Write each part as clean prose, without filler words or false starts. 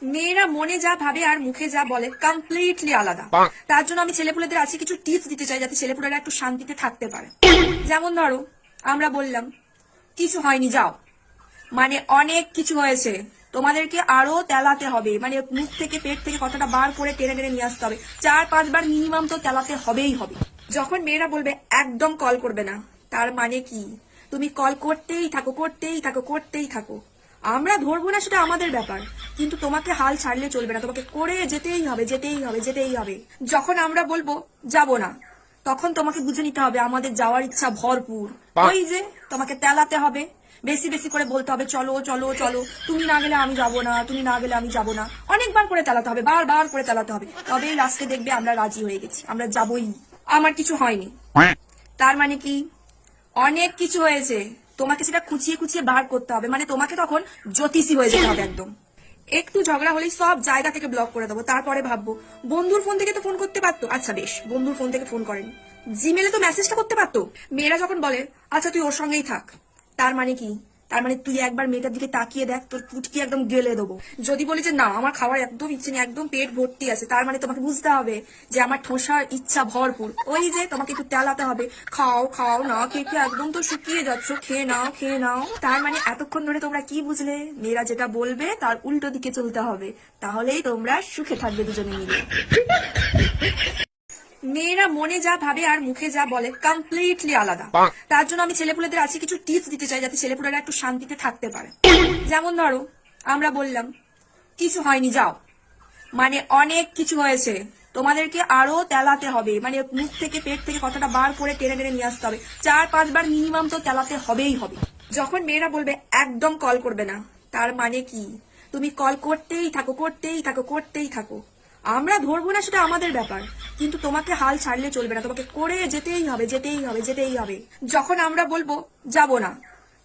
মেয়েরা মনে যা ভাবে আর মুখে যা বলে কমপ্লিটলি আলাদা। তার জন্য আমি ছেলেপুলেদের আছে কিছু টিপস দিতে চাই যাতে ছেলেপুলেরা একটু শান্তিতে থাকতে পারে। যেমন ধরো, আমরা বললাম কিছু হয়নি যাও, মানে অনেক কিছু হয়েছে, তোমাদেরকে আরো তেলাতে হবে, মানে মুখ থেকে পেট থেকে কথাটা বার করে টেনে টেনে নিয়ে আসতে হবে, 4-5 বার মিনিমাম তো তেলাতে হবেই হবে। যখন মেয়েরা বলবে একদম কল করবে না, তার মানে কি তুমি কল করতেই থাকো করতেই থাকো করতেই থাকো, আমরা ধরবো না, সেটা আমাদের ব্যাপার, কিন্তু তোমাকে হাল ছাড়লে চলবে না, তোমাকে করে যেতেই হবে যেতেই হবে যেতেই হবে। যখন আমরা বলবো যাব না, তখন তোমাকে বুঝে নিতে হবে আমাদের যাওয়ার ইচ্ছা ভরপুর। ওই যে তোমাকে তেলাতে হবে, বেশি বেশি করে বলতে হবে চলো চলো চলো, তুমি না গেলে আমি যাব না, তুমি না গেলে আমি যাব না, অনেকবার করে তেলাতে হবে, বারবার করে তেলাতে হবে, তবেই লাস্টে দেখবে আমরা রাজি হয়ে গেছি, আমরা যাবই। আমার কিছু হয়নি তার মানে কি অনেক কিছু হয়েছে, তোমাকে সেটা খুঁচিয়ে খুঁচিয়ে বার করতে হবে, মানে তোমাকে তখন জ্যোতিষী হয়ে যেতে হবে একদম। একটু ঝগড়া হলেই সব জায়গা থেকে ব্লক করে দেবো, তারপরে ভাববো বন্ধুর ফোন থেকে তো ফোন করতে পারতো, আচ্ছা বেশ বন্ধুর ফোন থেকে ফোন করেনি, জিমেলে তো মেসেজটা করতে পারতো। মেয়েরা যখন বলে আচ্ছা তুই ওর সঙ্গেই থাক, তার মানে কি তার মানে তুই একবার মেয়েটার দিকে তাকিয়ে দেখ, তোর পুটকি একদম গেলে দেবো। যদি বলি যে না আমার খাওয়ার একদম ইচ্ছে নেই, একদম পেট ভর্তি আছে, তার মানে তোমাকে বুঝতে হবে যে আমার ঠোসার ইচ্ছা ভরপুর। ওই যে তোমাকে একটু তেলাতে হবে, খাও খাও, না খেয়ে খেয়ে একদম তো শুকিয়ে যাচ্ছ, খেয়ে নাও খেয়ে নাও। তার মানে এতক্ষণ ধরে তোমরা কি বুঝলে, মেয়েরা যেটা বলবে তার উল্টো দিকে চলতে হবে, তাহলেই তোমরা সুখে থাকবে দুজনে মিলে। মেয়েরা মনে যা ভাবে আর মুখে যা বলে কমপ্লিটলি আলাদা। তার জন্য আমি ছেলেপুলেদের আছে কিছু টিপস দিতে চাই যাতে ছেলেপুলেরা একটু শান্তিতে থাকতে পারে। যেমন ধরো, আমরা বললাম কিছু হয়নি যাও, মানে অনেক কিছু হয়েছে, তোমাদেরকে আরো তেলাতে হবে, মানে মুখ থেকে পেট থেকে কথাটা বার করে টেনে টেনে নিয়ে আসতে হবে, 4-5 বার মিনিমাম তো তেলাতে হবেই হবে। যখন মেয়েরা বলবে একদম কল করবে না, তার মানে কি তুমি কল করতেই থাকো করতেই থাকো করতেই থাকো, আমরা ধরবো না, সেটা আমাদের ব্যাপার, কিন্তু তোমাকে হাল ছাড়লে চলবে না, তোমাকে করে যেতেই হবে যেতেই হবে যেতেই হবে। যখন আমরা বলবো যাব না,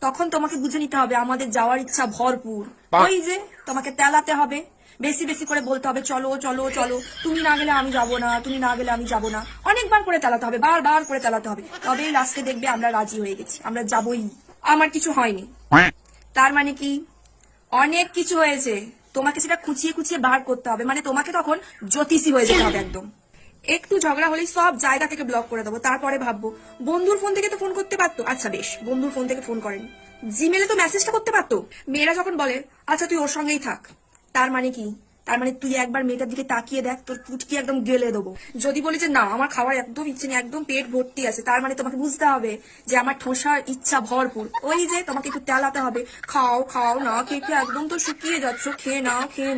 তখন তোমাকে বুঝে নিতে হবে আমাদের যাওয়ার ইচ্ছা ভরপুর। ওই যে তোমাকে তেলাতে হবে, বেশি বেশি করে বলতে হবে চলো চলো চলো, তুমি না গেলে আমি যাব না, তুমি না গেলে আমি যাব না, অনেকবার করে তেলাতে হবে, বারবার করে তেলাতে হবে, তবেই লাস্টে দেখবে আমরা রাজি হয়ে গেছি, আমরা যাবই। আমার কিছু হয়নি তার মানে কি অনেক কিছু হয়েছে, তোমাকে সেটা খুঁচিয়ে খুঁচিয়ে বার করতে হবে, মানে তোমাকে তখন জ্যোতিষী হয়ে যেতে হবে একদম। একটু ঝগড়া হলেই সব জায়গা থেকে ব্লক করে দেবো, তারপরে ভাববো বন্ধুর ফোন থেকে তো ফোন করতে পারতো, আচ্ছা বেশ বন্ধুর ফোন থেকে ফোন করেনি, জিমেলে তো মেসেজটা করতে পারতো। মেয়েরা যখন বলে আচ্ছা তুই ওর সঙ্গেই থাক, তার মানে কি তার মানে তুই একবার মেয়েটার দিকে তাকিয়ে দেখ, তোর পুটকি একদম গেলে দেবো। যদি বলি যে না আমার খাওয়ার একদম ইচ্ছে নেই, একদম পেট ভর্তি আছে, তার মানে তোমাকে বুঝতে হবে যে আমার ঠোসার ইচ্ছা ভরপুর। ওই যে তোমাকে একটু তেলাতে হবে, খাও খাও, না খেয়ে খেয়ে একদম তো শুকিয়ে যাচ্ছ, খেয়ে নাও খেয়ে